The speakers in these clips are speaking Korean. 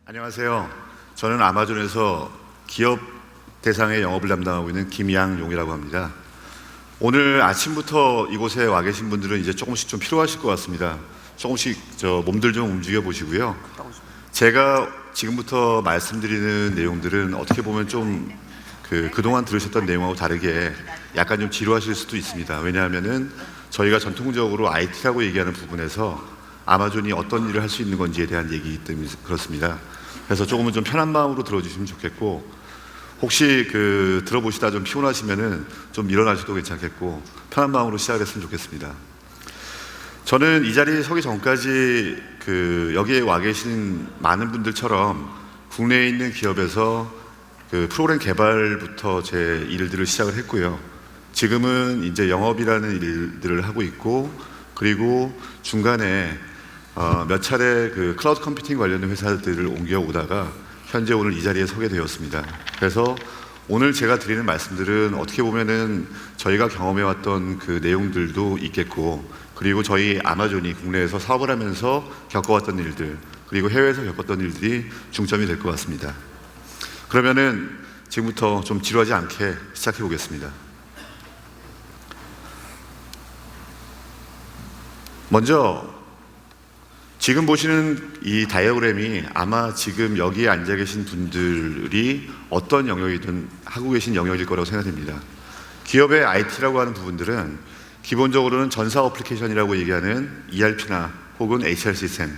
안녕하세요. 저는 아마존에서 기업 대상의 영업을 담당하고 있는 김양용이라고 합니다. 오늘 아침부터 이곳에 와 계신 분들은 이제 조금씩 좀 피로하실 것 같습니다. 조금씩 몸들 좀 움직여 보시고요. 제가 지금부터 말씀드리는 내용들은 어떻게 보면 좀 그동안 들으셨던 내용하고 다르게 약간 좀 지루하실 수도 있습니다. 왜냐하면은 저희가 전통적으로 IT라고 얘기하는 부분에서 아마존이 어떤 일을 할 수 있는 건지에 대한 얘기이기 때문에 그렇습니다. 그래서 조금은 좀 편한 마음으로 들어주시면 좋겠고, 혹시 들어보시다 좀 피곤하시면은 좀 일어나셔도 괜찮겠고, 편한 마음으로 시작을 했으면 좋겠습니다. 저는 이 자리에 서기 전까지 여기에 와 계신 많은 분들처럼 국내에 있는 기업에서 프로그램 개발부터 제 일들을 시작을 했고요. 지금은 이제 영업이라는 일들을 하고 있고, 그리고 중간에 몇 차례 클라우드 컴퓨팅 관련된 회사들을 옮겨오다가 현재 오늘 이 자리에 서게 되었습니다. 그래서 오늘 제가 드리는 말씀들은 어떻게 보면은 저희가 경험해왔던 그 내용들도 있겠고, 그리고 저희 아마존이 국내에서 사업을 하면서 겪어왔던 일들, 그리고 해외에서 겪었던 일들이 중점이 될 것 같습니다. 그러면은 지금부터 좀 지루하지 않게 시작해 보겠습니다. 먼저 지금 보시는 이 다이어그램이 아마 지금 여기에 앉아 계신 분들이 어떤 영역이든 하고 계신 영역일 거라고 생각됩니다. 기업의 IT라고 하는 부분들은 기본적으로는 전사 어플리케이션이라고 얘기하는 ERP나 혹은 HR 시스템,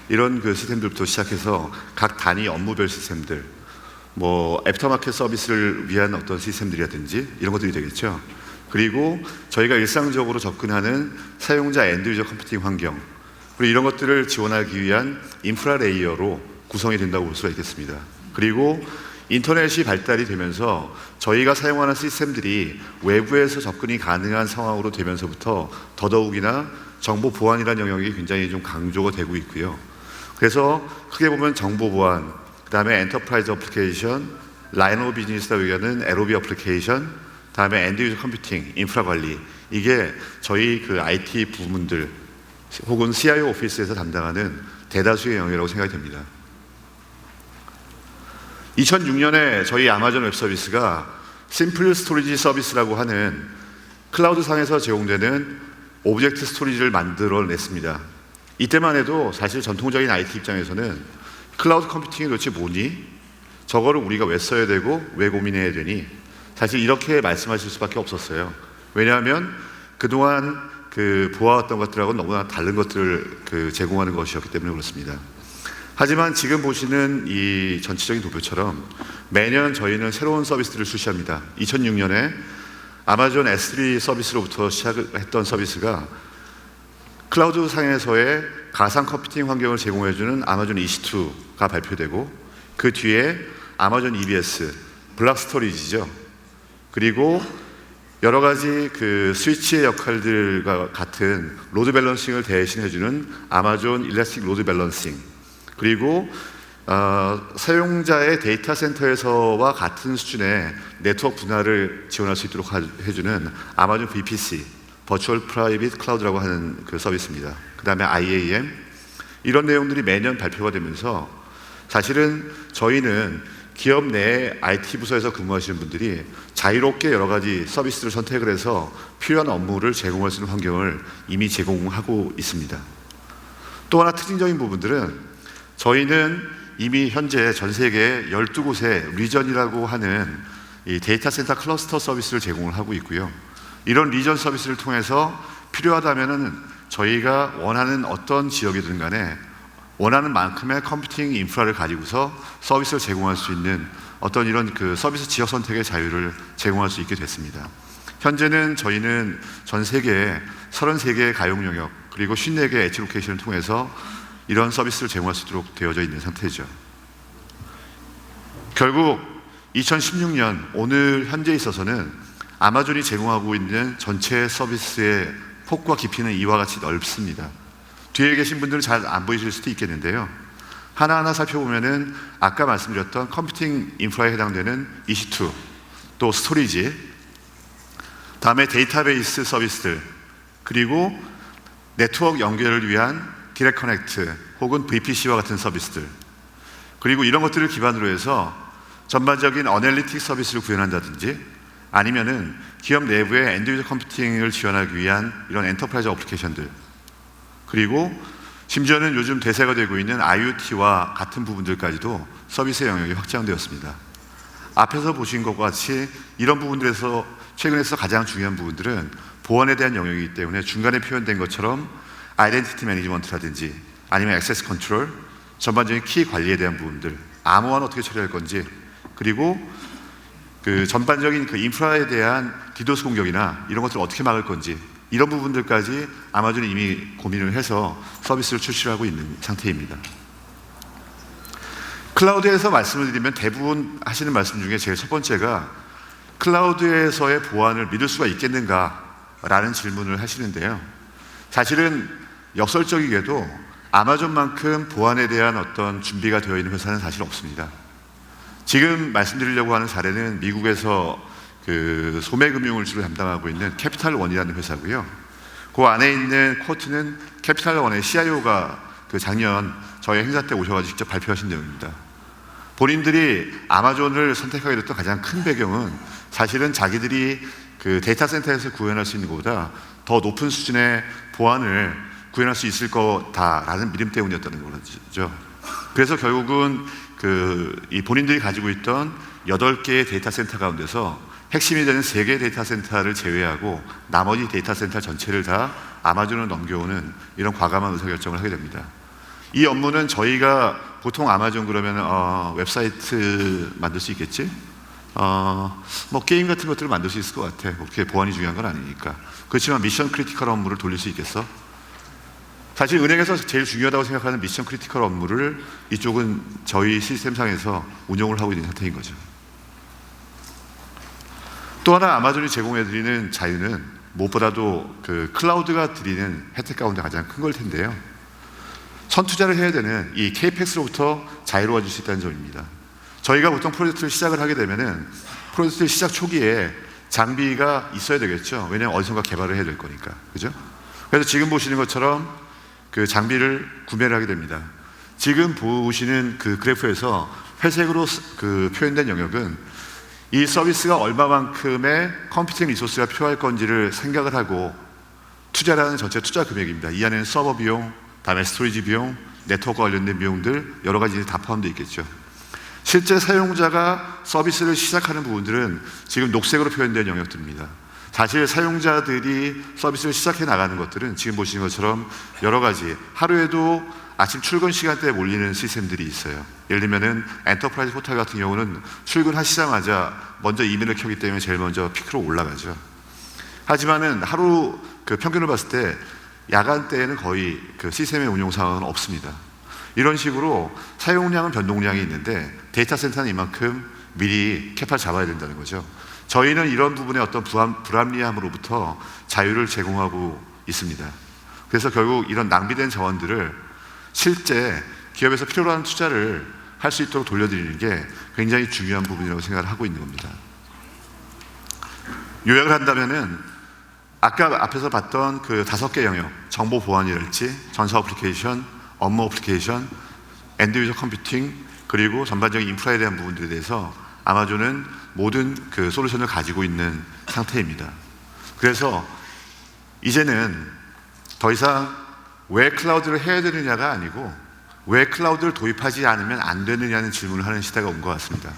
이런 시스템들부터 시작해서 각 단위 업무별 시스템들, 애프터마켓 서비스를 위한 어떤 시스템들이라든지 이런 것들이 되겠죠. 그리고 저희가 일상적으로 접근하는 사용자 엔드유저 컴퓨팅 환경, 그리고 이런 것들을 지원하기 위한 인프라 레이어로 구성이 된다고 볼 수가 있겠습니다. 그리고 인터넷이 발달이 되면서 저희가 사용하는 시스템들이 외부에서 접근이 가능한 상황으로 되면서부터 더더욱이나 정보 보안이라는 영역이 굉장히 좀 강조가 되고 있고요. 그래서 크게 보면 정보 보안, 그 다음에 엔터프라이즈 어플리케이션, 라인 오브 비즈니스라고 얘기하는 LOB 어플리케이션, 그 다음에 엔드유저 컴퓨팅, 인프라 관리, 이게 저희 IT 부문들 혹은 CIO 오피스에서 담당하는 대다수의 영역이라고 생각이 됩니다. 2006년에 저희 아마존 웹 서비스가 심플 스토리지 서비스라고 하는 클라우드 상에서 제공되는 오브젝트 스토리지를 만들어냈습니다. 이때만 해도 사실 전통적인 IT 입장에서는 클라우드 컴퓨팅이 도대체 뭐니? 저거를 우리가 왜 써야 되고 왜 고민해야 되니? 사실 이렇게 말씀하실 수밖에 없었어요. 왜냐하면 그동안 보아왔던 것들하고는 너무나 다른 것들을 제공하는 것이었기 때문에 그렇습니다. 하지만 지금 보시는 이 전체적인 도표처럼 매년 저희는 새로운 서비스들을 출시합니다. 2006년에 아마존 S3 서비스로부터 시작했던 서비스가 클라우드 상에서의 가상 컴퓨팅 환경을 제공해주는 아마존 EC2가 발표되고, 그 뒤에 아마존 EBS, 블락 스토리지죠. 그리고 여러 가지 스위치의 역할들과 같은 로드 밸런싱을 대신해주는 아마존 일라스틱 로드 밸런싱, 그리고 사용자의 데이터 센터에서와 같은 수준의 네트워크 분할을 지원할 수 있도록 해주는 아마존 VPC, 버추얼 프라이빗 클라우드라고 하는 서비스입니다. 그 다음에 IAM, 이런 내용들이 매년 발표가 되면서 사실은 저희는 기업 내 IT 부서에서 근무하시는 분들이 자유롭게 여러 가지 서비스를 선택을 해서 필요한 업무를 제공할 수 있는 환경을 이미 제공하고 있습니다. 또 하나 특징적인 부분들은 저희는 이미 현재 전 세계 12곳의 리전이라고 하는 이 데이터 센터 클러스터 서비스를 제공을 하고 있고요. 이런 리전 서비스를 통해서 필요하다면은 저희가 원하는 어떤 지역이든 간에 원하는 만큼의 컴퓨팅 인프라를 가지고서 서비스를 제공할 수 있는 어떤 이런 서비스 지역 선택의 자유를 제공할 수 있게 됐습니다. 현재는 저희는 전 세계 33개의 가용 영역, 그리고 54개의 엣지 로케이션을 통해서 이런 서비스를 제공할 수 있도록 되어져 있는 상태죠. 결국 2016년 오늘 현재에 있어서는 아마존이 제공하고 있는 전체 서비스의 폭과 깊이는 이와 같이 넓습니다. 뒤에 계신 분들은 잘 안 보이실 수도 있겠는데요. 하나하나 살펴보면은 아까 말씀드렸던 컴퓨팅 인프라에 해당되는 EC2, 또 스토리지, 다음에 데이터베이스 서비스들, 그리고 네트워크 연결을 위한 디렉트 커넥트 혹은 VPC와 같은 서비스들, 그리고 이런 것들을 기반으로 해서 전반적인 어널리틱 서비스를 구현한다든지 아니면은 기업 내부의 엔드유저 컴퓨팅을 지원하기 위한 이런 엔터프라이즈 어플리케이션들, 그리고 심지어는 요즘 대세가 되고 있는 IoT와 같은 부분들까지도 서비스의 영역이 확장되었습니다. 앞에서 보신 것과 같이 이런 부분들에서 최근에서 가장 중요한 부분들은 보안에 대한 영역이기 때문에 중간에 표현된 것처럼 아이덴티티 매니지먼트라든지 아니면 액세스 컨트롤, 전반적인 키 관리에 대한 부분들, 암호화는 어떻게 처리할 건지, 그리고 그 전반적인 그 인프라에 대한 디도스 공격이나 이런 것들을 어떻게 막을 건지, 이런 부분들까지 아마존이 이미 고민을 해서 서비스를 출시하고 있는 상태입니다. 클라우드에서 말씀을 드리면 대부분 하시는 말씀 중에 제일 첫 번째가 클라우드에서의 보안을 믿을 수가 있겠는가 라는 질문을 하시는데요. 사실은 역설적이게도 아마존만큼 보안에 대한 어떤 준비가 되어 있는 회사는 사실 없습니다. 지금 말씀드리려고 하는 사례는 미국에서 그 소매금융을 주로 담당하고 있는 캐피탈원이라는 회사고요. 그 안에 있는 쿼트는 캐피탈원의 CIO가 그 작년 저희 행사 때 오셔가지고 직접 발표하신 내용입니다. 본인들이 아마존을 선택하게 됐던 가장 큰 배경은 사실은 자기들이 그 데이터 센터에서 구현할 수 있는 것보다 더 높은 수준의 보안을 구현할 수 있을 거다라는 믿음 때문이었다는 거죠. 그래서 결국은 이 본인들이 가지고 있던 8개의 데이터 센터 가운데서 핵심이 되는 3개의 데이터 센터를 제외하고 나머지 데이터 센터 전체를 다 아마존으로 넘겨오는 이런 과감한 의사결정을 하게 됩니다. 이 업무는 저희가 보통 아마존 그러면 웹사이트 만들 수 있겠지? 뭐 게임 같은 것들을 만들 수 있을 것 같아. 그렇게 보안이 중요한 건 아니니까. 그렇지만 미션 크리티컬 업무를 돌릴 수 있겠어? 사실 은행에서 제일 중요하다고 생각하는 미션 크리티컬 업무를 이쪽은 저희 시스템상에서 운영을 하고 있는 상태인 거죠. 또 하나 아마존이 제공해드리는 자유는 무엇보다도 그 클라우드가 드리는 혜택 가운데 가장 큰 걸 텐데요. 선투자를 해야 되는 이 KPX로부터 자유로워질 수 있다는 점입니다. 저희가 보통 프로젝트를 시작을 하게 되면은 프로젝트 시작 초기에 장비가 있어야 되겠죠. 왜냐하면 어디선가 개발을 해야 될 거니까. 그죠? 그래서 지금 보시는 것처럼 그 장비를 구매를 하게 됩니다. 지금 보시는 그 그래프에서 회색으로 그 표현된 영역은 이 서비스가 얼마만큼의 컴퓨팅 리소스가 필요할 건지를 생각을 하고 투자를 하는 전체 투자 금액입니다. 이 안에는 서버 비용, 다음에 스토리지 비용, 네트워크 관련된 비용들 여러 가지 다 포함되어 있겠죠. 실제 사용자가 서비스를 시작하는 부분들은 지금 녹색으로 표현된 영역들입니다. 사실 사용자들이 서비스를 시작해 나가는 것들은 지금 보시는 것처럼 여러 가지 하루에도 아침 출근 시간대에 몰리는 시스템들이 있어요. 예를 들면은 엔터프라이즈 포털 같은 경우는 출근하시자마자 먼저 이메일을 켜기 때문에 제일 먼저 피크로 올라가죠. 하지만은 하루 그 평균을 봤을 때 야간 때에는 거의 그 시스템의 운용 상황은 없습니다. 이런 식으로 사용량은 변동량이 있는데 데이터 센터는 이만큼 미리 캐파를 잡아야 된다는 거죠. 저희는 이런 부분의 어떤 불합리함으로부터 자유를 제공하고 있습니다. 그래서 결국 이런 낭비된 자원들을 실제 기업에서 필요로 하는 투자를 할 수 있도록 돌려드리는 게 굉장히 중요한 부분이라고 생각을 하고 있는 겁니다. 요약을 한다면은 아까 앞에서 봤던 그 5개 영역, 정보 보안이랄지, 전사 어플리케이션, 업무 어플리케이션, 엔드 유저 컴퓨팅, 그리고 전반적인 인프라에 대한 부분들에 대해서 아마존은 모든 그 솔루션을 가지고 있는 상태입니다. 그래서 이제는 더 이상 왜 클라우드를 해야 되느냐가 아니고 왜 클라우드를 도입하지 않으면 안 되느냐는 질문을 하는 시대가 온 것 같습니다.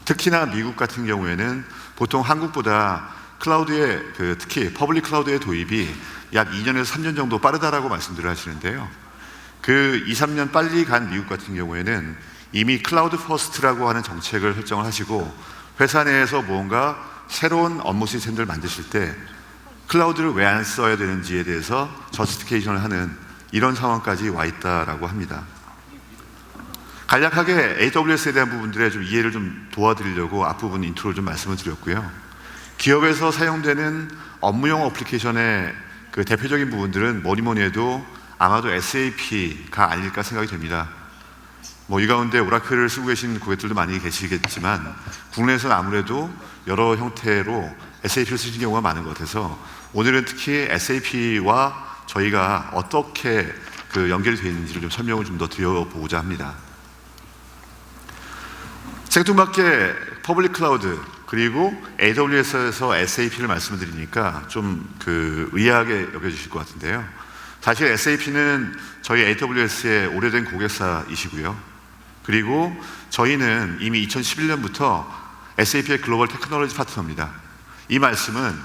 특히나 미국 같은 경우에는 보통 한국보다 클라우드의 특히 퍼블릭 클라우드의 도입이 약 2년에서 3년 정도 빠르다라고 말씀들을 하시는데요. 그 2, 3년 빨리 간 미국 같은 경우에는 이미 클라우드 퍼스트라고 하는 정책을 설정을 하시고 회사 내에서 뭔가 새로운 업무 시스템들을 만드실 때 클라우드를 왜 안 써야 되는지에 대해서 저스티케이션을 하는 이런 상황까지 와 있다라고 합니다. 간략하게 AWS에 대한 부분들의 좀 이해를 좀 도와드리려고 앞부분 인트로를 좀 말씀을 드렸고요. 기업에서 사용되는 업무용 어플리케이션의 그 대표적인 부분들은 뭐니 해도 아마도 SAP가 아닐까 생각이 됩니다. 이 가운데 오라클을 쓰고 계신 고객들도 많이 계시겠지만 국내에서는 아무래도 여러 형태로 SAP를 쓰시는 경우가 많은 것 같아서 오늘은 특히 SAP와 저희가 어떻게 그 연결이 되어 있는지를 좀 설명을 좀 더 드려보고자 합니다. 생뚱맞게 퍼블릭 클라우드 그리고 AWS에서 SAP를 말씀드리니까 좀 의아하게 여겨주실 것 같은데요. 사실 SAP는 저희 AWS의 오래된 고객사이시고요. 그리고 저희는 이미 2011년부터 SAP의 글로벌 테크놀로지 파트너입니다. 이 말씀은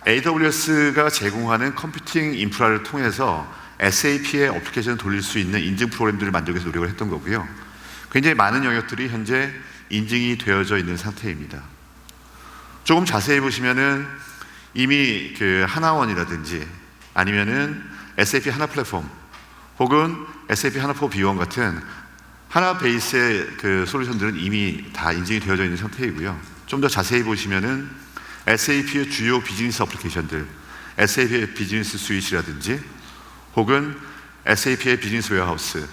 AWS가 제공하는 컴퓨팅 인프라를 통해서 SAP의 어플리케이션을 돌릴 수 있는 인증 프로그램들을 만들기 위해서 노력을 했던 거고요. 굉장히 많은 영역들이 현재 인증이 되어져 있는 상태입니다. 조금 자세히 보시면은 이미 하나원이라든지 아니면은 SAP 하나 플랫폼 혹은 SAP 하나 포 B1 같은 하나 베이스의 솔루션들은 이미 다 인증이 되어져 있는 상태이고요. 좀 더 자세히 보시면은 SAP의 주요 비즈니스 어플리케이션들, SAP의 비즈니스 스위치라든지 혹은 SAP의 비즈니스 웨어하우스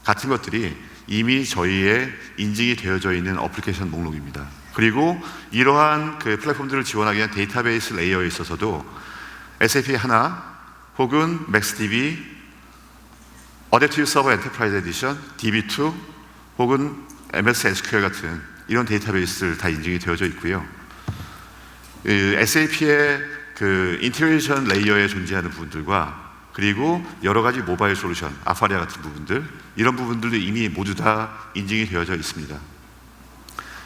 같은 것들이 이미 저희의 인증이 되어져 있는 어플리케이션 목록입니다. 그리고 이러한 플랫폼들을 지원하기 위한 데이터베이스 레이어에 있어서도 SAP 하나 혹은 MaxDB, Adaptive Server Enterprise Edition, DB2 혹은 MS SQL 같은 이런 데이터베이스를 다 인증이 되어져 있고요. SAP의 인테그레이션 레이어에 존재하는 부분들과 그리고 여러 가지 모바일 솔루션, 아파리아 같은 부분들, 이런 부분들도 이미 모두 다 인증이 되어져 있습니다.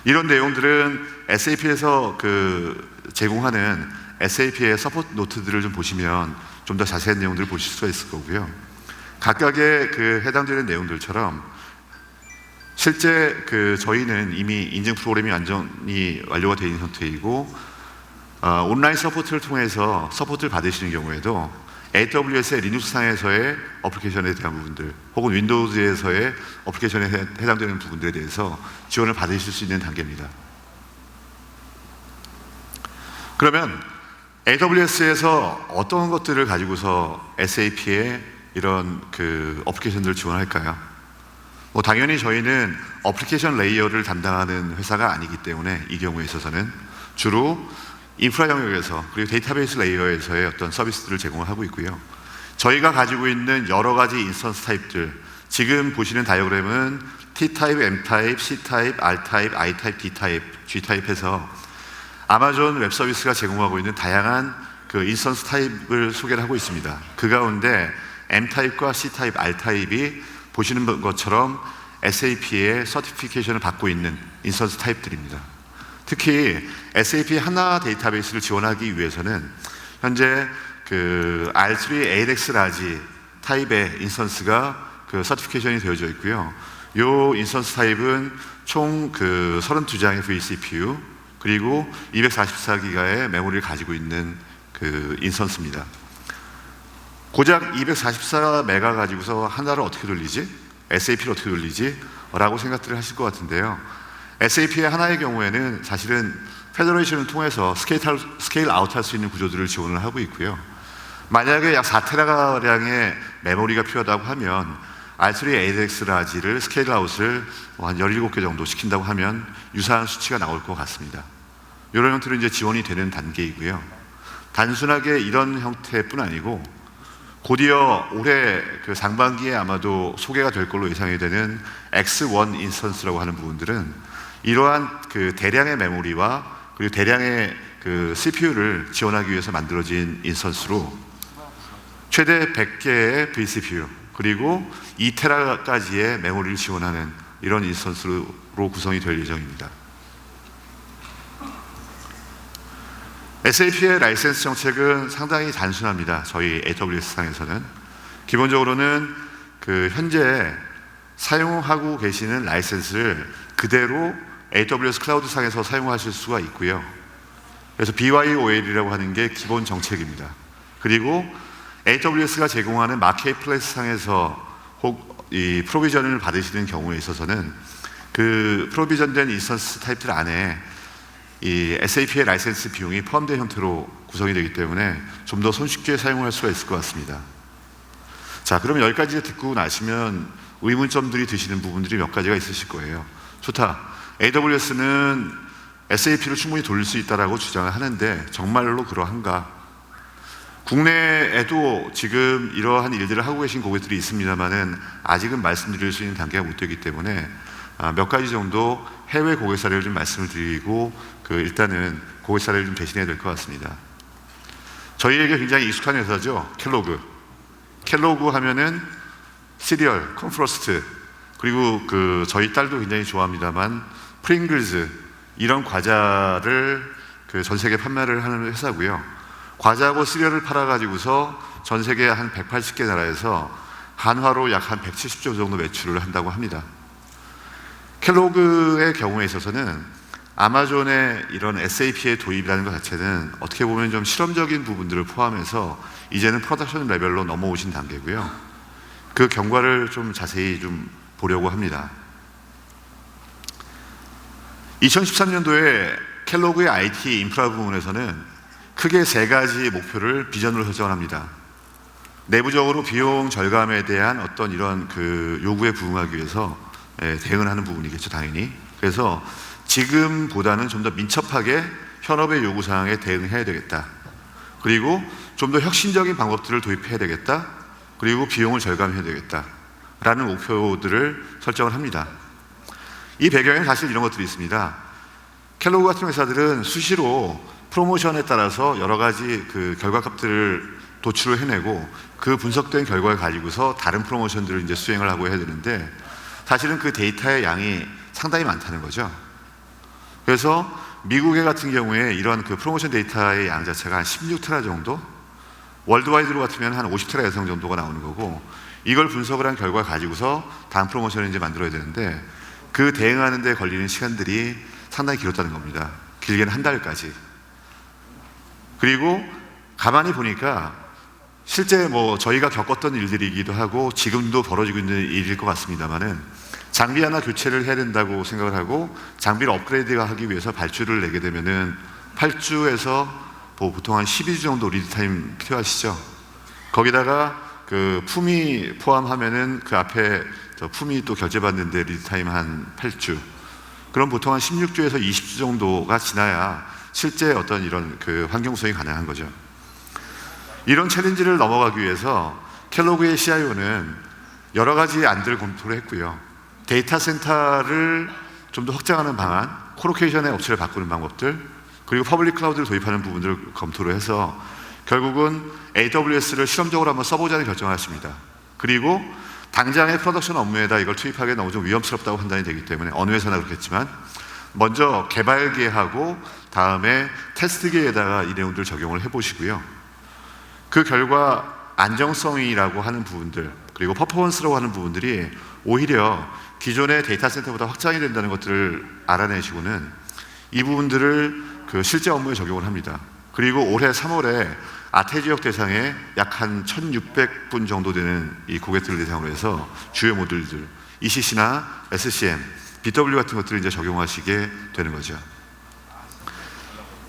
이런 내용들은 SAP에서 제공하는 SAP의 서포트 노트들을 좀 보시면 좀 더 자세한 내용들을 보실 수가 있을 거고요. 각각의 해당되는 내용들처럼 실제 저희는 이미 인증 프로그램이 완전히 완료가 되어 있는 상태이고 온라인 서포트를 통해서 서포트를 받으시는 경우에도 AWS의 리눅스상에서의 어플리케이션에 대한 부분들 혹은 윈도우즈에서의 어플리케이션에 해당되는 부분들에 대해서 지원을 받으실 수 있는 단계입니다. 그러면 AWS에서 어떤 것들을 가지고서 SAP의 이런 어플리케이션들을 지원할까요? 당연히 저희는 어플리케이션 레이어를 담당하는 회사가 아니기 때문에 이 경우에 있어서는 주로 인프라 영역에서 그리고 데이터베이스 레이어에서의 어떤 서비스들을 제공을 하고 있고요. 저희가 가지고 있는 여러 가지 인스턴스 타입들, 지금 보시는 다이어그램은 T 타입, M 타입, C 타입, R 타입, I 타입, D 타입, G 타입해서 아마존 웹 서비스가 제공하고 있는 다양한 인스턴스 타입을 소개를 하고 있습니다. 그 가운데 M 타입과 C 타입, R 타입이 보시는 것처럼 SAP의 서티피케이션을 받고 있는 인스턴스 타입들입니다. 특히 SAP 하나 데이터베이스를 지원하기 위해서는 현재 R3 ALX 라지 타입의 인스턴스가 서티피케이션이 되어져 있고요. 이 인스턴스 타입은 총 32장의 vCPU 그리고 244기가의 메모리를 가지고 있는 인스턴스입니다. 고작 244메가 가지고서 하나를 어떻게 돌리지? SAP를 어떻게 돌리지? 라고 생각들을 하실 것 같은데요. SAP의 하나의 경우에는 사실은 페더레이션을 통해서 스케일 아웃할 수 있는 구조들을 지원을 하고 있고요. 만약에 약 4테라가량의 메모리가 필요하다고 하면 R3 ALX 라지를 스케일 아웃을 한 17개 정도 시킨다고 하면 유사한 수치가 나올 것 같습니다. 이런 형태로 이제 지원이 되는 단계이고요. 단순하게 이런 형태뿐 아니고 곧이어 올해 상반기에 아마도 소개가 될 걸로 예상이 되는 X1 인스턴스라고 하는 부분들은 이러한 대량의 메모리와 그리고 대량의 CPU를 지원하기 위해서 만들어진 인스턴스로 최대 100개의 vCPU 그리고 2테라까지의 메모리를 지원하는 이런 인스턴스로 구성이 될 예정입니다. SAP의 라이센스 정책은 상당히 단순합니다. 저희 AWS 상에서는 기본적으로는 현재 사용하고 계시는 라이센스를 그대로 AWS 클라우드 상에서 사용하실 수가 있고요. 그래서 BYOL이라고 하는 게 기본 정책입니다. 그리고 AWS가 제공하는 마켓플레이스 상에서 이 프로비전을 받으시는 경우에 있어서는 프로비전된 인스턴스 타입들 안에 이 SAP의 라이센스 비용이 포함된 형태로 구성이 되기 때문에 좀 더 손쉽게 사용할 수가 있을 것 같습니다. 자, 그럼 여기까지 듣고 나시면 의문점들이 드시는 부분들이 몇 가지가 있으실 거예요. 좋다. AWS는 SAP를 충분히 돌릴 수 있다라고 주장을 하는데 정말로 그러한가? 국내에도 지금 이러한 일들을 하고 계신 고객들이 있습니다만은 아직은 말씀드릴 수 있는 단계가 못 되기 때문에 몇 가지 정도 해외 고객 사례를 좀 말씀을 드리고 일단은 고객 사례를 좀 대신해야 될 것 같습니다. 저희에게 굉장히 익숙한 회사죠. 켈로그 하면은 시리얼, 컴프로스트, 그리고 저희 딸도 굉장히 좋아합니다만 프링글즈, 이런 과자를 전 세계 판매를 하는 회사고요. 과자하고 시리얼을 팔아가지고서 전 세계 한 180개 나라에서 한화로 약 한 170조 정도 매출을 한다고 합니다. 켈로그의 경우에 있어서는 아마존의 이런 SAP의 도입이라는 것 자체는 어떻게 보면 좀 실험적인 부분들을 포함해서 이제는 프로덕션 레벨로 넘어오신 단계고요. 그 경과를 좀 자세히 좀 보려고 합니다. 2013년도에 켈로그의 IT 인프라 부문에서는 크게 3가지 목표를 비전으로 설정을 합니다. 내부적으로 비용 절감에 대한 어떤 이런 요구에 부응하기 위해서 대응을 하는 부분이겠죠, 당연히. 그래서 지금보다는 좀 더 민첩하게 현업의 요구사항에 대응해야 되겠다. 그리고 좀 더 혁신적인 방법들을 도입해야 되겠다. 그리고 비용을 절감해야 되겠다. 라는 목표들을 설정을 합니다. 이 배경에는 사실 이런 것들이 있습니다. 켈로그 같은 회사들은 수시로 프로모션에 따라서 여러 가지 결과값들을 도출을 해내고 그 분석된 결과를 가지고서 다른 프로모션들을 이제 수행을 하고 해야 되는데 사실은 그 데이터의 양이 상당히 많다는 거죠. 그래서 미국의 같은 경우에 이런 프로모션 데이터의 양 자체가 한 16테라 정도, 월드와이드로 같으면 한 50테라 이상 정도가 나오는 거고, 이걸 분석을 한 결과 가지고서 다음 프로모션을 이제 만들어야 되는데 그 대응하는 데 걸리는 시간들이 상당히 길었다는 겁니다. 길게는 한 달까지. 그리고 가만히 보니까 실제 저희가 겪었던 일들이기도 하고 지금도 벌어지고 있는 일일 것 같습니다만은 장비 하나 교체를 해야 된다고 생각을 하고 장비를 업그레이드 하기 위해서 발주를 내게 되면은 8주에서 보통 한 12주 정도 리드타임 필요하시죠. 거기다가 품위 포함하면은 앞에 품위 또 결제받는데 리드타임 한 8주. 그럼 보통 한 16주에서 20주 정도가 지나야 실제 어떤 이런 환경 구성이 가능한 거죠. 이런 챌린지를 넘어가기 위해서 켈로그의 CIO는 여러 가지 안들을 검토를 했고요. 데이터 센터를 좀 더 확장하는 방안, 코로케이션의 업체를 바꾸는 방법들, 그리고 퍼블릭 클라우드를 도입하는 부분들을 검토를 해서 결국은 AWS를 실험적으로 한번 써보자는 결정을 했습니다. 그리고 당장의 프로덕션 업무에다 이걸 투입하기에 너무 좀 위험스럽다고 판단이 되기 때문에 어느 회사나 그렇겠지만 먼저 개발계하고 다음에 테스트계에다가 이 내용들을 적용을 해보시고요. 그 결과 안정성이라고 하는 부분들, 그리고 퍼포먼스라고 하는 부분들이 오히려 기존의 데이터 센터보다 확장이 된다는 것들을 알아내시고는 이 부분들을 실제 업무에 적용을 합니다. 그리고 올해 3월에 아태 지역 대상에 약 한 1,600분 정도 되는 이 고객들을 대상으로 해서 주요 모듈들, ECC나 SCM, BW 같은 것들을 이제 적용하시게 되는 거죠.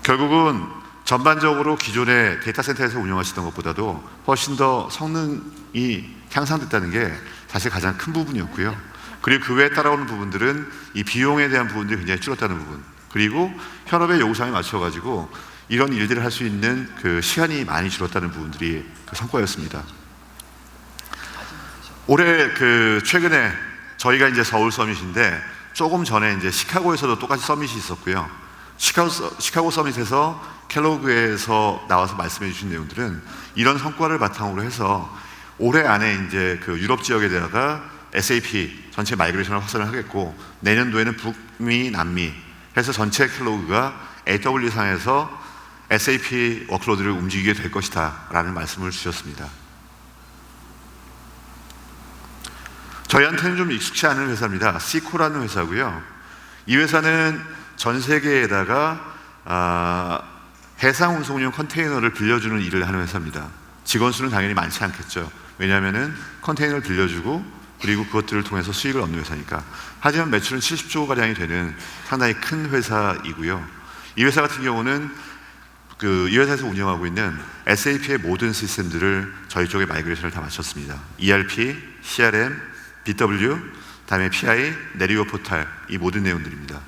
결국은 전반적으로 기존의 데이터 센터에서 운영하시던 것보다도 훨씬 더 성능이 향상됐다는 게 사실 가장 큰 부분이었고요. 그리고 그 외에 따라오는 부분들은 이 비용에 대한 부분들이 굉장히 줄었다는 부분, 그리고 현업의 요구사항에 맞춰가지고 이런 일들을 할 수 있는 시간이 많이 줄었다는 부분들이 성과였습니다. 올해 최근에 저희가 이제 서울 서밋인데 조금 전에 이제 시카고에서도 똑같이 서밋이 있었고요. 시카고 서밋에서 켈로그에서 나와서 말씀해 주신 내용들은 이런 성과를 바탕으로 해서 올해 안에 이제 유럽 지역에다가 SAP 전체 마이그레이션을 확산을 하겠고 내년도에는 북미, 남미 해서 전체 켈로그가 AWS상에서 SAP 워크로드를 움직이게 될 것이다 라는 말씀을 주셨습니다. 저희한테는 좀 익숙치 않은 회사입니다. 시코라는 회사고요. 이 회사는 전 세계에다가 해상 운송용 컨테이너를 빌려주는 일을 하는 회사입니다. 직원 수는 당연히 많지 않겠죠. 왜냐하면은 컨테이너를 빌려주고 그리고 그것들을 통해서 수익을 얻는 회사니까. 하지만 매출은 70조가량이 되는 상당히 큰 회사이고요. 이 회사 같은 경우는 이 회사에서 운영하고 있는 SAP의 모든 시스템들을 저희 쪽에 마이그레이션을 다 마쳤습니다. ERP, CRM, BW, 다음에 PI, 내리고 포탈, 이 모든 내용들입니다.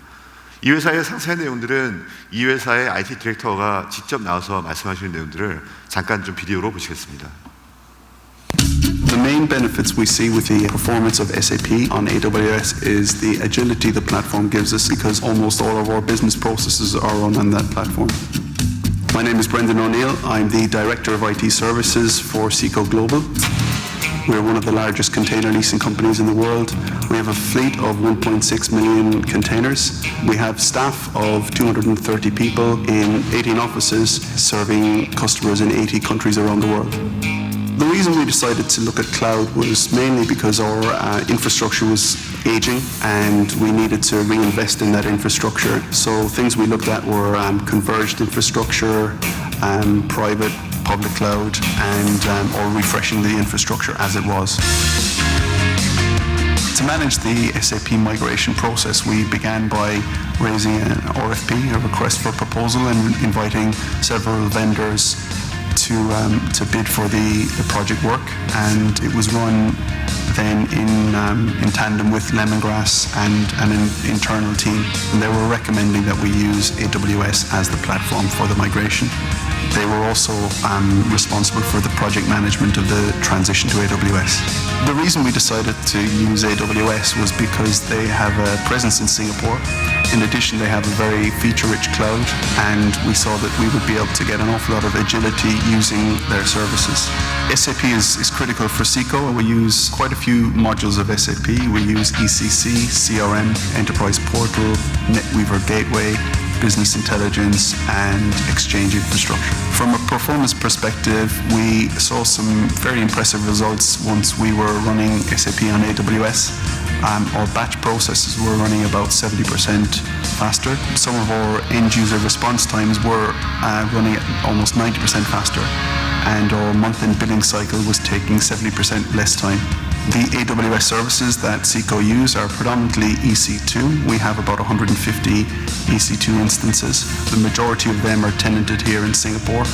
이 회사의 상세한 내용들은 이 회사의 IT 디렉터가 직접 나와서 말씀하시는 내용들을 잠깐 좀 비디오로 보시겠습니다. main benefits we see with the performance of SAP on AWS is the agility the platform gives us, because almost all of our business processes are run on that platform. My name is Brendan O'Neill. I'm the Director of IT Services for Seco Global. We're one of the largest container leasing companies in the world. We have a fleet of 1.6 million containers. We have staff of 230 people in 18 offices serving customers in 80 countries around the world. The reason we decided to look at cloud was mainly because our infrastructure was aging and we needed to reinvest in that infrastructure. So things we looked at were converged infrastructure, private, public cloud, and or refreshing the infrastructure as it was. To manage the SAP migration process, we began by raising an RFP, a request for proposal, and inviting several vendors to bid for the project work, and it was run then in tandem with Lemongrass and an internal team. And they were recommending that we use AWS as the platform for the migration. They were also responsible for the project management of the transition to AWS. The reason we decided to use AWS was because they have a presence in Singapore. In addition, they have a very feature-rich cloud, and we saw that we would be able to get an awful lot of agility using their services. SAP is critical for Seco. We use quite a few modules of SAP. We use ECC, CRM, Enterprise Portal, NetWeaver Gateway, Business Intelligence, and Exchange Infrastructure. From a performance perspective, we saw some very impressive results once we were running SAP on AWS. Our batch processes were running about 70% faster. Some of our end user response times were running at almost 90% faster, and our month-end billing cycle was taking 70% less time. The AWS services that Seco use are predominantly EC2. We have about 150 EC2 instances. The majority of them are tenanted here in Singapore,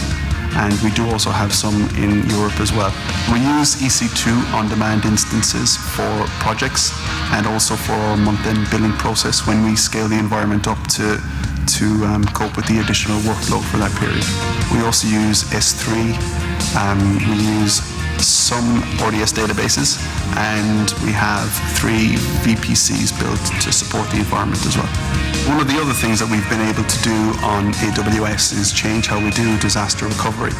and we do also have some in Europe as well. We use EC2 on-demand instances for projects and also for our month-end billing process when we scale the environment up to cope with the additional workload for that period. We also use S3. We use some RDS databases, and we have 3 VPCs built to support the environment as well. One of the other things that we've been able to do on AWS is change how we do disaster recovery.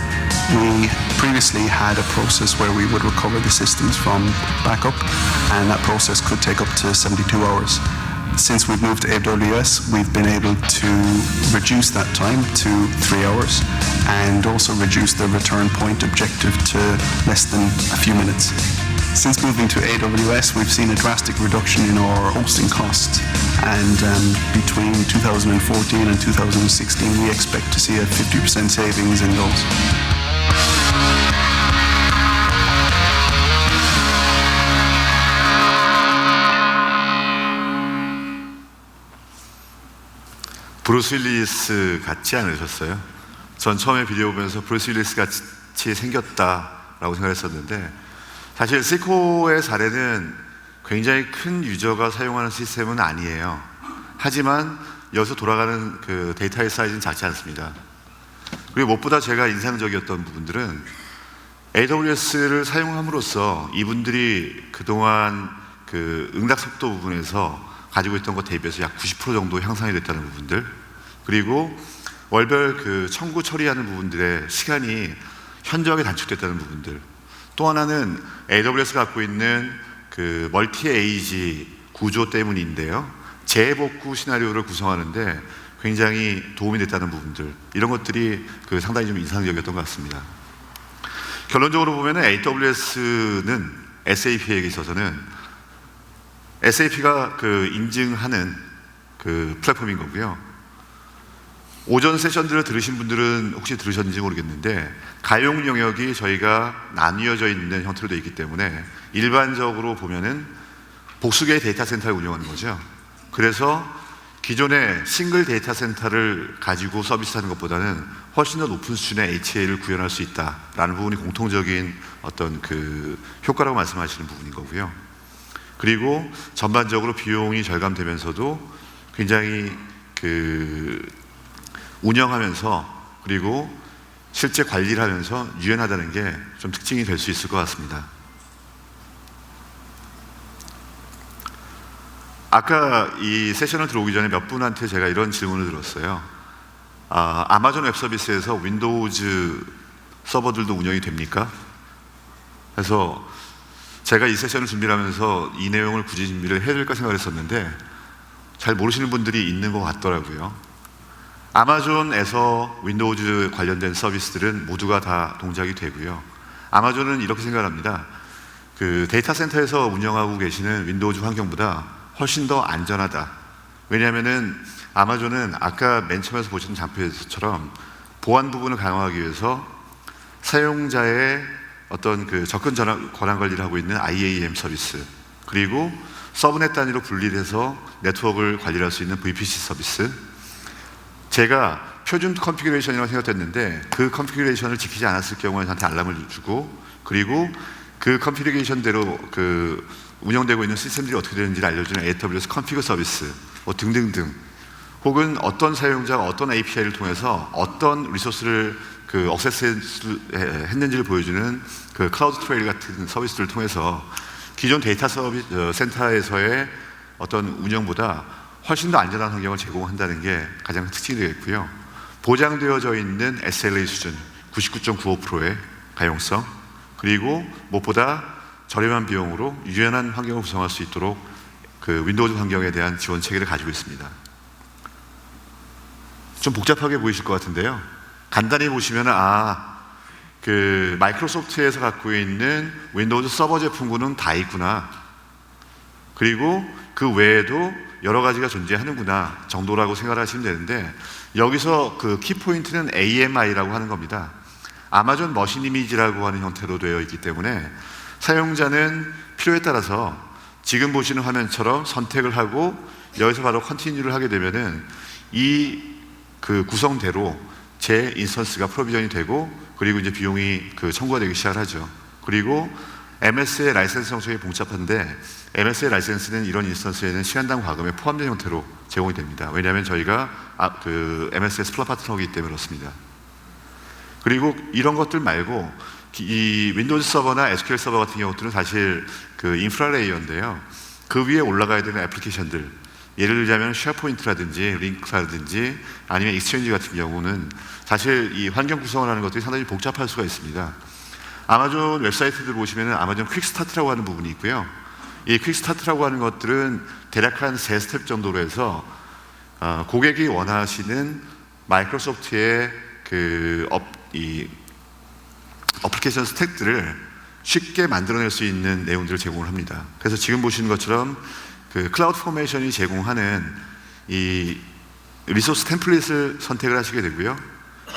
We previously had a process where we would recover the systems from backup, and that process could take up to 72 hours. Since we've moved to AWS, we've been able to reduce that time to 3 hours and also reduce the return point objective to less than a few minutes. Since moving to AWS, we've seen a drastic reduction in our hosting costs, and between 2014 and 2016, we expect to see a 50% savings in those. 브루스 윌리스 같지 않으셨어요? 전 처음에 비디오 보면서 브루스 윌리스 같이 생겼다라고 생각했었는데, 사실 Seco의 사례는 굉장히 큰 유저가 사용하는 시스템은 아니에요. 하지만 여기서 돌아가는 그 데이터의 사이즈는 작지 않습니다. 그리고 무엇보다 제가 인상적이었던 부분들은 AWS를 사용함으로써 이분들이 그동안 그 응답 속도 부분에서 가지고 있던 것 대비해서 약 90% 정도 향상이 됐다는 부분들, 그리고 월별 그 청구 처리하는 부분들의 시간이 현저하게 단축됐다는 부분들, 또 하나는 AWS가 갖고 있는 그 멀티 에이지 구조 때문인데요, 재복구 시나리오를 구성하는데 굉장히 도움이 됐다는 부분들, 이런 것들이 그 상당히 좀 인상적이었던 것 같습니다. 결론적으로 보면 AWS는 SAP에게 있어서는 SAP가 그 인증하는 그 플랫폼인 거고요. 오전 세션들을 들으신 분들은 혹시 들으셨는지 모르겠는데, 가용 영역이 저희가 나뉘어져 있는 형태로 되어 있기 때문에 일반적으로 보면은 복수개의 데이터 센터를 운영하는 거죠. 그래서 기존의 싱글 데이터 센터를 가지고 서비스하는 것보다는 훨씬 더 높은 수준의 HA를 구현할 수 있다라는 부분이 공통적인 어떤 그 효과라고 말씀하시는 부분인 거고요. 그리고 전반적으로 비용이 절감되면서도 굉장히 그 운영하면서 그리고 실제 관리를 하면서 유연하다는 게 좀 특징이 될 수 있을 것 같습니다. 아까 이 세션을 들어오기 전에 몇 분한테 제가 이런 질문을 들었어요. 아마존 웹 서비스에서 윈도우즈 서버들도 운영이 됩니까? 그래서 제가 이 세션을 준비하면서 이 내용을 굳이 준비를 해야 될까 생각을 했었는데 잘 모르시는 분들이 있는 것 같더라고요. 아마존에서 윈도우즈 관련된 서비스들은 모두가 다 동작이 되고요. 아마존은 이렇게 생각합니다. 그 데이터 센터에서 운영하고 계시는 윈도우즈 환경보다 훨씬 더 안전하다. 왜냐하면은 아마존은 아까 맨 처음에서 보시는 장표에서처럼 보안 부분을 강화하기 위해서 사용자의 어떤 그 접근 권한 관리를 하고 있는 IAM 서비스, 그리고 서브넷 단위로 분리해서 네트워크를 관리할 수 있는 VPC 서비스, 제가 표준 컨피그레이션이라고 생각했는데 그 컨피그레이션을 지키지 않았을 경우에 저한테 알람을 주고, 그리고 그 컨피그레이션대로 그 운영되고 있는 시스템들이 어떻게 되는지를 알려주는 AWS 컨피그 서비스 뭐 등등등, 혹은 어떤 사용자가 어떤 API를 통해서 어떤 리소스를 그 액세스 했는지를 보여주는 그 클라우드 트레일 같은 서비스를 통해서 기존 데이터 서비스 센터에서의 어떤 운영보다 훨씬 더 안전한 환경을 제공한다는 게 가장 특징이 되겠고요. 보장되어져 있는 SLA 수준 99.95%의 가용성, 그리고 무엇보다 저렴한 비용으로 유연한 환경을 구성할 수 있도록 그 윈도우즈 환경에 대한 지원 체계를 가지고 있습니다. 좀 복잡하게 보이실 것 같은데요. 간단히 보시면 그 마이크로소프트에서 갖고 있는 윈도우즈 서버 제품군은 다 있구나, 그리고 그 외에도 여러 가지가 존재하는구나 정도라고 생각하시면 되는데, 여기서 그 키포인트는 AMI라고 하는 겁니다. 아마존 머신 이미지라고 하는 형태로 되어 있기 때문에 사용자는 필요에 따라서 지금 보시는 화면처럼 선택을 하고 여기서 바로 컨티뉴를 하게 되면은 이 그 구성대로 제 인스턴스가 프로비전이 되고, 그리고 이제 비용이 그 청구가 되기 시작을 하죠. 그리고 MS의 라이센스 형식이 복잡한데 MS의 라이센스는 이런 인스턴스에는 시간당 과금에 포함된 형태로 제공이 됩니다. 왜냐하면 저희가 그 MS의 스플라 파트너이기 때문에 그렇습니다. 그리고 이런 것들 말고 이 윈도우즈 서버나 SQL 서버 같은 경우들은 사실 그 인프라 레이어인데요. 그 위에 올라가야 되는 애플리케이션들, 예를 들자면 쉐어포인트라든지 링크라든지 아니면 익스체인지 같은 경우는 사실 이 환경 구성을 하는 것들이 상당히 복잡할 수가 있습니다. 아마존 웹사이트들 보시면 아마존 퀵스타트라고 하는 부분이 있고요. 이 퀵스타트라고 하는 것들은 대략 한 3스텝 정도로 해서 고객이 원하시는 마이크로소프트의 그 어플리케이션 스택들을 쉽게 만들어낼 수 있는 내용들을 제공을 합니다. 그래서 지금 보시는 것처럼 그 클라우드 포메이션이 제공하는 이 리소스 템플릿을 선택을 하시게 되고요.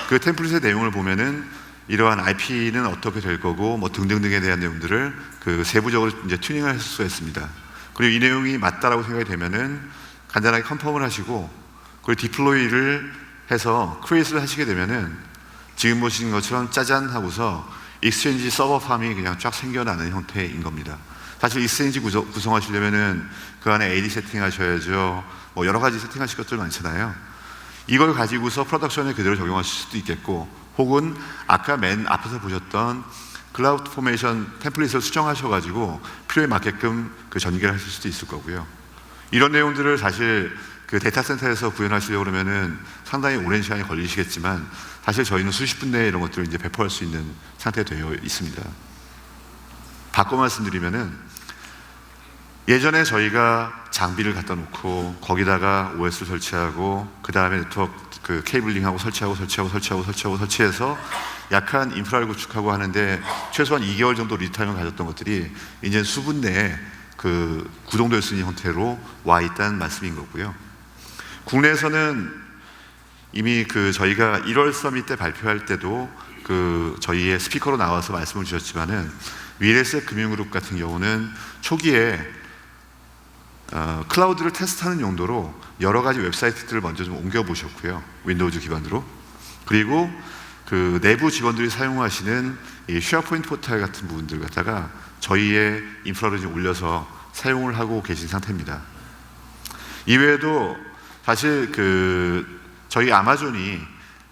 그 템플릿의 내용을 보면은 이러한 IP는 어떻게 될 거고 뭐 등등등에 대한 내용들을 그 세부적으로 이제 튜닝을 할 수가 있습니다. 그리고 이 내용이 맞다라고 생각이 되면은 간단하게 컨펌을 하시고, 그리고 디플로이를 해서 크리에이트를 하시게 되면은 지금 보시는 것처럼 짜잔 하고서 익스체인지 서버 팜이 그냥 쫙 생겨나는 형태인 겁니다. 사실 익스체인지 구성하시려면은 그 안에 AD 세팅하셔야죠. 뭐 여러 가지 세팅하실 것들 많잖아요. 이걸 가지고서 프로덕션에 그대로 적용하실 수도 있겠고, 혹은 아까 맨 앞에서 보셨던 클라우드 포메이션 템플릿을 수정하셔가지고 필요에 맞게끔 그 전개를 하실 수도 있을 거고요. 이런 내용들을 사실 그 데이터 센터에서 구현하시려고 그러면은 상당히 오랜 시간이 걸리시겠지만 사실 저희는 수십 분 내에 이런 것들을 이제 배포할 수 있는 상태가 되어 있습니다. 바꿔 말씀드리면은 예전에 저희가 장비를 갖다 놓고 거기다가 OS를 설치하고 그 다음에 네트워크 그 케이블링하고 설치해서 약한 인프라를 구축하고 하는데 최소한 2개월 정도 리타임을 가졌던 것들이 이제 수분 내에 그 구동될 수 있는 형태로 와 있다는 말씀인 거고요. 국내에서는 이미 그 저희가 1월 서밋 때 발표할 때도 그 저희의 스피커로 나와서 말씀을 주셨지만은 위레스 금융그룹 같은 경우는 초기에 클라우드를 테스트하는 용도로 여러 가지 웹사이트들을 먼저 좀 옮겨 보셨고요. 윈도우즈 기반으로. 그리고 그 내부 직원들이 사용하시는 이 쉐어포인트 포탈 같은 부분들 갖다가 저희의 인프라를 좀 올려서 사용을 하고 계신 상태입니다. 이외에도 사실 그 저희 아마존이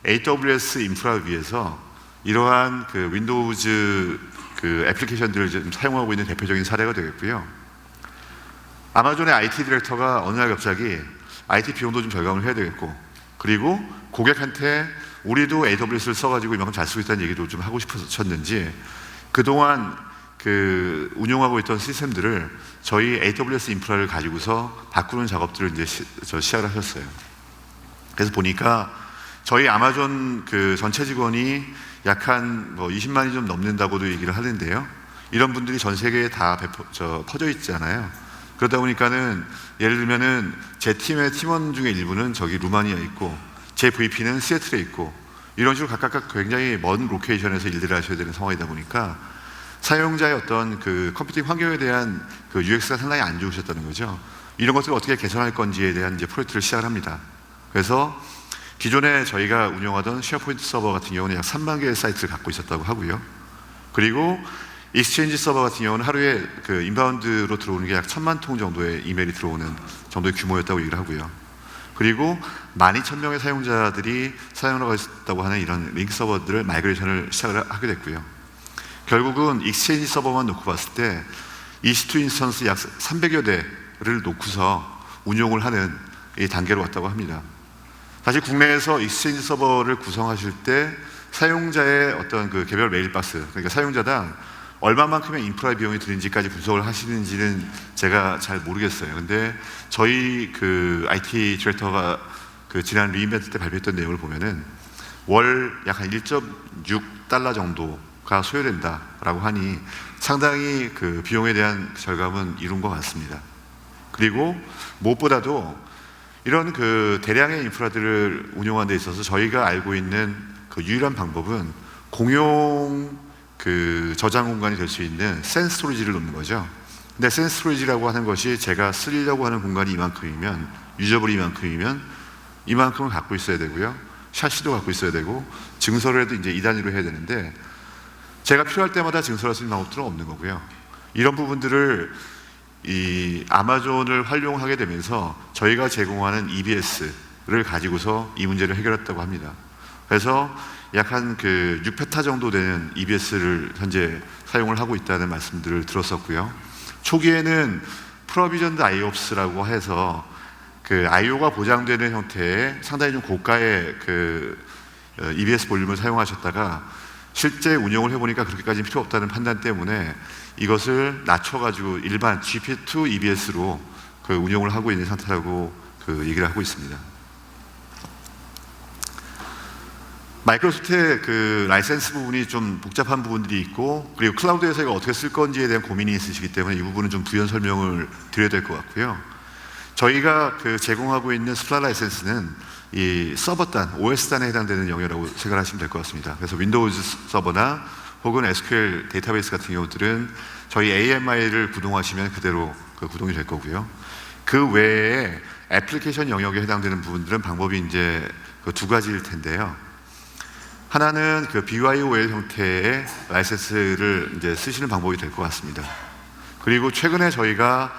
AWS 인프라 위에서 이러한 그 윈도우즈 그 애플리케이션들을 좀 사용하고 있는 대표적인 사례가 되겠고요. 아마존의 IT 디렉터가 어느 날 갑자기 IT 비용도 좀 절감을 해야 되겠고, 그리고 고객한테 우리도 AWS를 써가지고 이만큼 잘 쓰고 있다는 얘기도 좀 하고 싶으셨는지 그동안 그 운용하고 있던 시스템들을 저희 AWS 인프라를 가지고서 바꾸는 작업들을 이제 시작을 하셨어요. 그래서 보니까 저희 아마존 그 전체 직원이 약 한 20만이 좀 넘는다고도 얘기를 하는데요. 이런 분들이 전 세계에 다 퍼져 있잖아요. 그러다 보니까는 예를 들면은 제 팀의 팀원 중에 일부는 저기 루마니아에 있고, 제 VP는 시애틀에 있고, 이런 식으로 각각 굉장히 먼 로케이션에서 일들을 하셔야 되는 상황이다 보니까 사용자의 어떤 그 컴퓨팅 환경에 대한 그 UX가 상당히 안 좋으셨다는 거죠. 이런 것들을 어떻게 개선할 건지에 대한 이제 프로젝트를 시작을 합니다. 그래서 기존에 저희가 운영하던 쉐어포인트 서버 같은 경우는 약 3만 개의 사이트를 갖고 있었다고 하고요. 그리고 익스체인지 서버 같은 경우는 하루에 그 인바운드로 들어오는 게 약 1,000만 통 정도의 이메일이 들어오는 정도의 규모였다고 얘기를 하고요. 그리고 12,000명의 사용자들이 사용하고 있다고 하는 이런 링크 서버들을 마이그레이션을 시작을 하게 됐고요. 결국은 익스체인지 서버만 놓고 봤을 때 EC2 인스턴스 약 300여 대를 놓고서 운용을 하는 이 단계로 왔다고 합니다. 사실 국내에서 익스체인지 서버를 구성하실 때 사용자의 어떤 그 개별 메일박스, 그러니까 사용자당 얼마만큼의 인프라 비용이 드는지까지 분석을 하시는지는 제가 잘 모르겠어요. 근데 저희 그 IT 디렉터가 그 지난 리인벤트 때 발표했던 내용을 보면은 월 약 한 1.6달러 정도가 소요된다라고 하니 상당히 그 비용에 대한 절감은 이룬 것 같습니다. 그리고 무엇보다도 이런 그 대량의 인프라들을 운영하는 데 있어서 저희가 알고 있는 그 유일한 방법은 공용 그 저장 공간이 될 수 있는 센 스토리지를 놓는 거죠. 근데 센 스토리지라고 하는 것이 제가 쓰려고 하는 공간이 이만큼이면, 유저블이 이만큼이면 이만큼을 갖고 있어야 되고요. 샤시도 갖고 있어야 되고, 증설을 해도 이제 2단위로 해야 되는데 제가 필요할 때마다 증설할 수 있는 방법들은 없는 거고요. 이런 부분들을 이 아마존을 활용하게 되면서 저희가 제공하는 EBS를 가지고서 이 문제를 해결했다고 합니다. 그래서 약 한 그 6페타 정도 되는 EBS를 현재 사용을 하고 있다는 말씀들을 들었었고요. 초기에는 프로비전드 IOPS라고 해서 그 IO가 보장되는 형태의 상당히 좀 고가의 그 EBS 볼륨을 사용하셨다가 실제 운영을 해보니까 그렇게까지는 필요 없다는 판단 때문에 이것을 낮춰가지고 일반 GP2 EBS로 그 운영을 하고 있는 상태라고 그 얘기를 하고 있습니다. 마이크로소프트의 그 라이센스 부분이 좀 복잡한 부분들이 있고, 그리고 클라우드에서 이거 어떻게 쓸 건지에 대한 고민이 있으시기 때문에 이 부분은 좀 부연 설명을 드려야 될 것 같고요. 저희가 그 제공하고 있는 스플라 라이센스는 이 서버단, OS단에 해당되는 영역이라고 생각하시면 될 것 같습니다. 그래서 윈도우즈 서버나 혹은 SQL 데이터베이스 같은 경우들은 저희 AMI를 구동하시면 그대로 그 구동이 될 거고요. 그 외에 애플리케이션 영역에 해당되는 부분들은 방법이 이제 그 두 가지일 텐데요. 하나는 그 BYOL 형태의 라이센스를 이제 쓰시는 방법이 될 것 같습니다. 그리고 최근에 저희가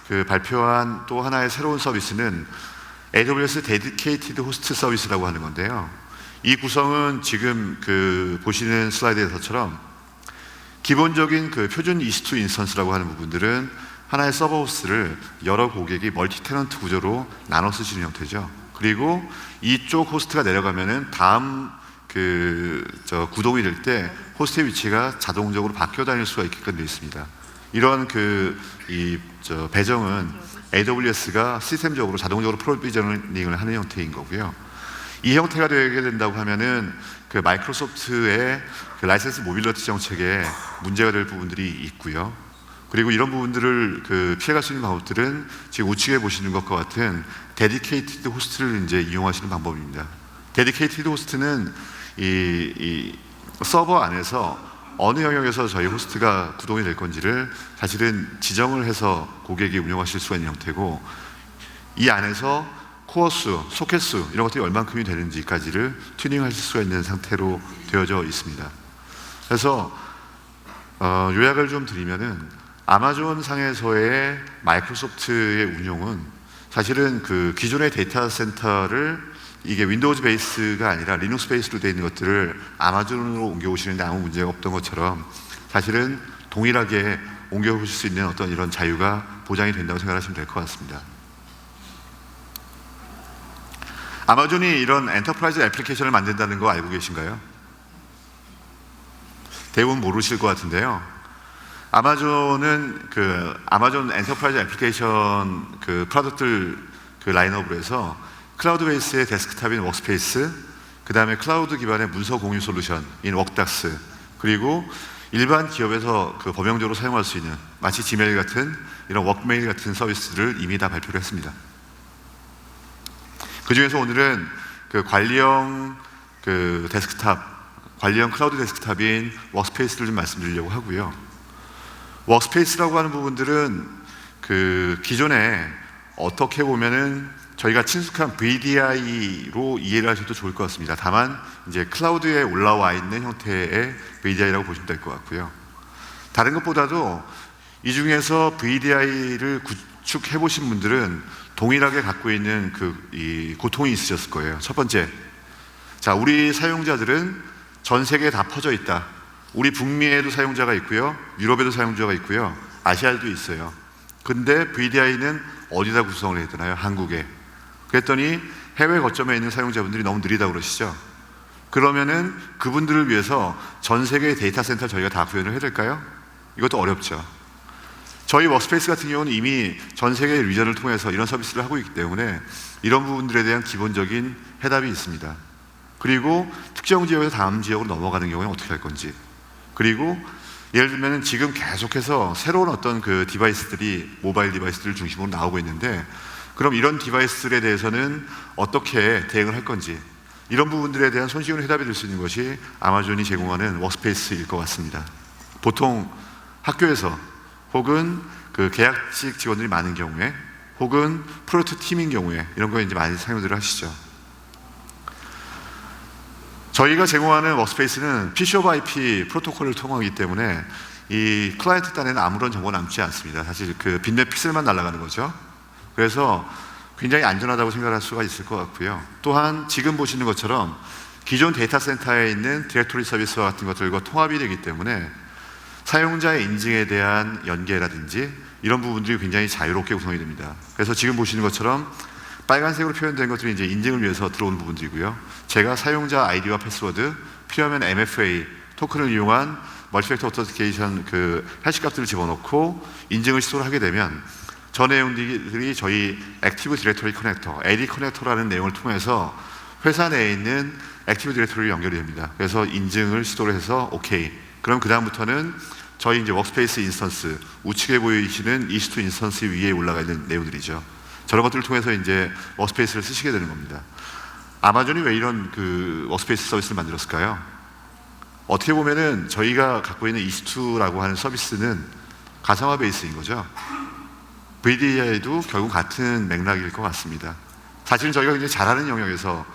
그 발표한 또 하나의 새로운 서비스는 AWS Dedicated Host 서비스라고 하는 건데요. 이 구성은 지금 그 보시는 슬라이드에서처럼 기본적인 그 표준 EC2 인스턴스라고 하는 부분들은 하나의 서버 호스트를 여러 고객이 멀티 테넌트 구조로 나눠 쓰시는 형태죠. 그리고 이쪽 호스트가 내려가면은 다음 구동이 될 때 호스트의 위치가 자동적으로 바뀌어 다닐 수가 있게끔 되어 있습니다. 이런 배정은 AWS가 시스템적으로 자동적으로 프로비저닝을 하는 형태인 거고요. 이 형태가 되게 된다고 하면은 그 마이크로소프트의 그 라이센스 모빌리티 정책에 문제가 될 부분들이 있고요. 그리고 이런 부분들을 그 피해갈 수 있는 방법들은 지금 우측에 보시는 것과 같은 데디케이티드 호스트를 이제 이용하시는 방법입니다. 데디케이티드 호스트는 이 서버 안에서 어느 영역에서 저희 호스트가 구동이 될 건지를 사실은 지정을 해서 고객이 운영하실 수가 있는 형태고, 이 안에서 코어 수, 소켓 수 이런 것들이 얼만큼이 되는지까지를 튜닝하실 수가 있는 상태로 되어져 있습니다. 그래서 요약을 좀 드리면은 아마존 상에서의 마이크로소프트의 운용은 사실은 그 기존의 데이터 센터를 이게 윈도우즈 베이스가 아니라 리눅스 베이스로 되어 있는 것들을 아마존으로 옮겨오시는데 아무 문제가 없던 것처럼 사실은 동일하게 옮겨오실 수 있는 어떤 이런 자유가 보장이 된다고 생각하시면 될 것 같습니다. 아마존이 이런 엔터프라이즈 애플리케이션을 만든다는 거 알고 계신가요? 대부분 모르실 것 같은데요. 아마존은 아마존 엔터프라이즈 애플리케이션 프로덕트를 라인업으로 해서 클라우드 베이스의 데스크탑인 워크스페이스, 그 다음에 클라우드 기반의 문서 공유 솔루션인 워크닥스, 그리고 일반 기업에서 범용적으로 사용할 수 있는 마치 지메일 같은 이런 워크메일 같은 서비스들을 이미 다 발표를 했습니다. 그 중에서 오늘은 관리형 데스크탑, 관리형 클라우드 데스크탑인 워크스페이스를 좀 말씀드리려고 하고요. 워크스페이스라고 하는 부분들은 기존에 어떻게 보면은 저희가 친숙한 VDI로 이해를 하셔도 좋을 것 같습니다. 다만 이제 클라우드에 올라와 있는 형태의 VDI라고 보시면 될 것 같고요. 다른 것보다도 이 중에서 VDI를 구축해 보신 분들은 동일하게 갖고 있는 이 고통이 있으셨을 거예요. 첫 번째, 자, 우리 사용자들은 전 세계에 다 퍼져 있다. 우리 북미에도 사용자가 있고요, 유럽에도 사용자가 있고요, 아시아에도 있어요. 근데 VDI는 어디다 구성을 해야 되나요? 한국에. 그랬더니 해외 거점에 있는 사용자분들이 너무 느리다고 그러시죠. 그러면은 그분들을 위해서 전 세계의 데이터 센터를 저희가 다 구현을 해야 될까요? 이것도 어렵죠. 저희 워크스페이스 같은 경우는 이미 전 세계의 리전을 통해서 이런 서비스를 하고 있기 때문에 이런 부분들에 대한 기본적인 해답이 있습니다. 그리고 특정 지역에서 다음 지역으로 넘어가는 경우에는 어떻게 할 건지, 그리고 예를 들면 지금 계속해서 새로운 어떤 디바이스들이 모바일 디바이스들을 중심으로 나오고 있는데, 그럼 이런 디바이스들에 대해서는 어떻게 대응을 할 건지, 이런 부분들에 대한 손쉬운 해답이 될 수 있는 것이 아마존이 제공하는 워크스페이스일 것 같습니다. 보통 학교에서 혹은 계약직 직원들이 많은 경우에, 혹은 프로젝트 팀인 경우에 이런 거에 이제 많이 사용들을 하시죠. 저희가 제공하는 워크스페이스는 PC 오버 IP 프로토콜을 통하기 때문에 이 클라이언트 단에는 아무런 정보가 남지 않습니다. 사실 빈넷 픽셀만 날아가는 거죠. 그래서 굉장히 안전하다고 생각할 수가 있을 것 같고요. 또한 지금 보시는 것처럼 기존 데이터 센터에 있는 디렉토리 서비스와 같은 것들과 통합이 되기 때문에 사용자의 인증에 대한 연계라든지 이런 부분들이 굉장히 자유롭게 구성이 됩니다. 그래서 지금 보시는 것처럼 빨간색으로 표현된 것들이 이제 인증을 위해서 들어오는 부분들이고요. 제가 사용자 아이디와 패스워드, 필요하면 MFA 토큰을 이용한 멀티팩터 오터티케이션 해시 값들을 집어넣고 인증을 시도를 하게 되면 저 내용들이 저희 액티브 디렉토리 커넥터, AD 커넥터라는 내용을 통해서 회사 내에 있는 액티브 디렉토리로 연결이 됩니다. 그래서 인증을 시도를 해서 오케이. 그럼 그 다음부터는 저희 이제 워크스페이스 인스턴스, 우측에 보이시는 EC2 인스턴스 위에 올라가 있는 내용들이죠. 저런 것들을 통해서 이제 워크스페이스를 쓰시게 되는 겁니다. 아마존이 왜 이런 워크스페이스 서비스를 만들었을까요? 어떻게 보면은 저희가 갖고 있는 EC2라고 하는 서비스는 가상화 베이스인 거죠. VDI도 결국 같은 맥락일 것 같습니다. 사실은 저희가 굉장히 잘하는 영역에서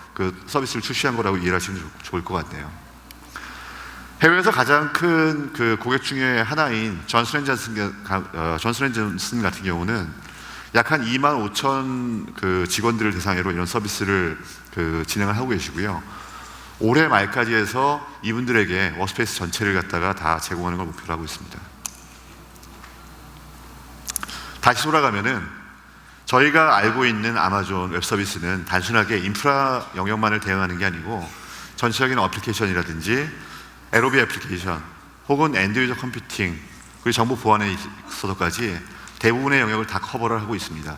서비스를 출시한 거라고 이해를 하시면 좋을 것 같네요. 해외에서 가장 큰 고객 중에 하나인 존슨 앤 존슨 같은 경우는 약 한 2만 5천 직원들을 대상으로 이런 서비스를 진행을 하고 계시고요. 올해 말까지 해서 이분들에게 워크스페이스 전체를 갖다가 다 제공하는 걸 목표로 하고 있습니다. 다시 돌아가면은 저희가 알고 있는 아마존 웹 서비스는 단순하게 인프라 영역만을 대응하는 게 아니고 전체적인 어플리케이션이라든지 LOB 애플리케이션 혹은 엔드 유저 컴퓨팅, 그리고 정보 보안에 있어서까지 대부분의 영역을 다 커버를 하고 있습니다.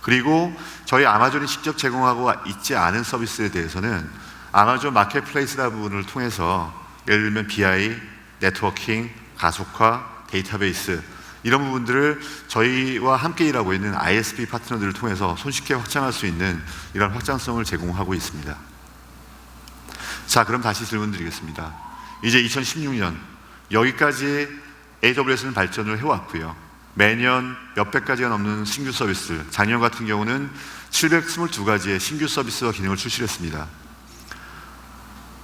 그리고 저희 아마존이 직접 제공하고 있지 않은 서비스에 대해서는 아마존 마켓플레이스라는 부분을 통해서 예를 들면 BI, 네트워킹, 가속화, 데이터베이스 이런 부분들을 저희와 함께 일하고 있는 ISP 파트너들을 통해서 손쉽게 확장할 수 있는 이런 확장성을 제공하고 있습니다. 자, 그럼 다시 질문 드리겠습니다. 이제 2016년 여기까지 AWS는 발전을 해왔고요. 매년 몇백 가지가 넘는 신규 서비스, 작년 같은 경우는 722가지의 신규 서비스와 기능을 출시했습니다.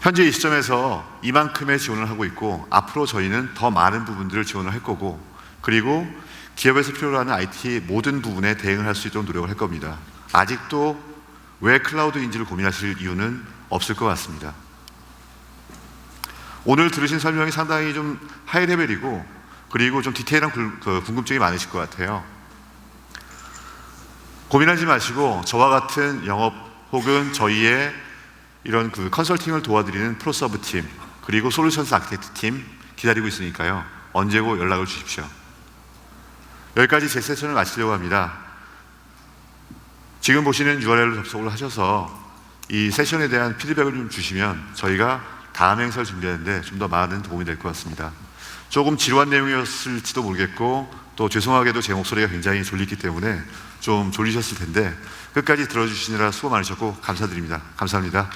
현재 이 시점에서 이만큼의 지원을 하고 있고 앞으로 저희는 더 많은 부분들을 지원을 할 거고, 그리고 기업에서 필요로 하는 IT 모든 부분에 대응을 할 수 있도록 노력을 할 겁니다. 아직도 왜 클라우드인지를 고민하실 이유는 없을 것 같습니다. 오늘 들으신 설명이 상당히 좀 하이 레벨이고, 그리고 좀 디테일한 궁금증이 많으실 것 같아요. 고민하지 마시고 저와 같은 영업 혹은 저희의 이런 그 컨설팅을 도와드리는 프로서브 팀 그리고 솔루션스 아키텍트 팀 기다리고 있으니까요. 언제고 연락을 주십시오. 여기까지 제 세션을 마치려고 합니다. 지금 보시는 URL로 접속을 하셔서 이 세션에 대한 피드백을 좀 주시면 저희가 다음 행사를 준비하는데 좀 더 많은 도움이 될 것 같습니다. 조금 지루한 내용이었을지도 모르겠고 또 죄송하게도 제 목소리가 굉장히 졸리기 때문에 좀 졸리셨을 텐데 끝까지 들어주시느라 수고 많으셨고 감사드립니다. 감사합니다.